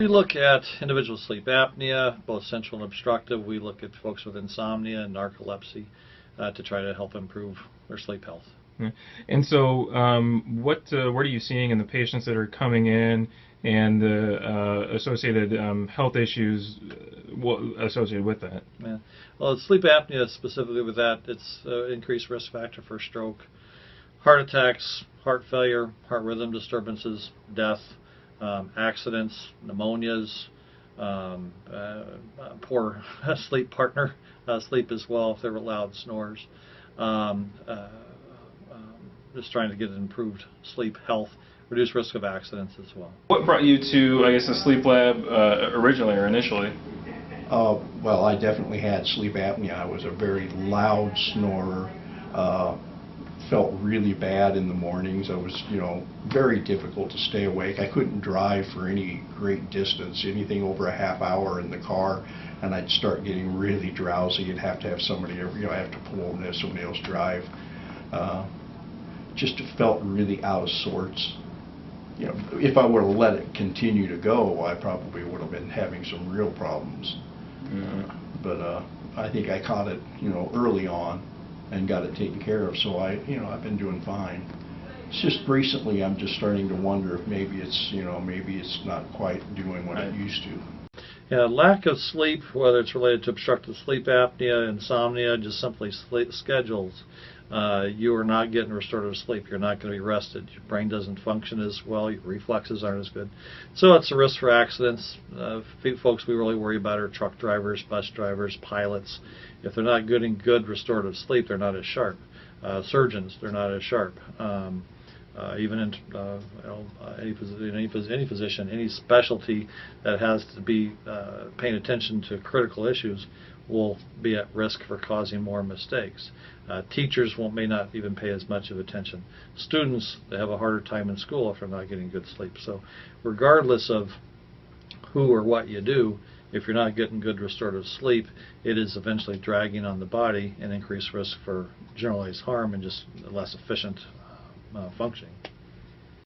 We look at individual sleep apnea, both central and obstructive. We look at folks with insomnia and narcolepsy to try to help improve their sleep health. Yeah. And so, what are you seeing in the patients that are coming in, and the associated health issues associated with that? Yeah. Well, sleep apnea specifically with that, it's increased risk factor for stroke, heart attacks, heart failure, heart rhythm disturbances, death, accidents, pneumonias, poor sleep partner, sleep as well if they're loud snores. Um, uh, just trying to get improved sleep health, reduce risk of accidents as well. What brought you to, I guess, the sleep lab originally or initially? Well, I definitely had sleep apnea. I was a very loud snorer. Felt really bad in the mornings. I was, very difficult to stay awake. I couldn't drive for any great distance, anything over a half hour in the car, and I'd start getting really drowsy and have to have somebody, I have to pull over and have somebody else drive. Just felt really out of sorts. If I would have let it continue to go, I probably would have been having some real problems. But I think I caught it, early on and got it taken care of. So I've been doing fine. It's just recently I'm just starting to wonder if maybe it's not quite doing what it used to. Yeah, lack of sleep, whether it's related to obstructive sleep apnea, insomnia, just simply sleep schedules, you are not getting restorative sleep. You're not going to be rested. Your brain doesn't function as well. Your reflexes aren't as good. So it's a risk for accidents. Folks we really worry about are truck drivers, bus drivers, pilots. If they're not getting good restorative sleep, they're not as sharp. Surgeons, they're not as sharp. Even in any physician, any specialty that has to be paying attention to critical issues will be at risk for causing more mistakes. Teachers may not even pay as much of attention. Students, they have a harder time in school if they're not getting good sleep. So regardless of who or what you do, if you're not getting good restorative sleep, it is eventually dragging on the body and increased risk for generalized harm and just less efficient functioning.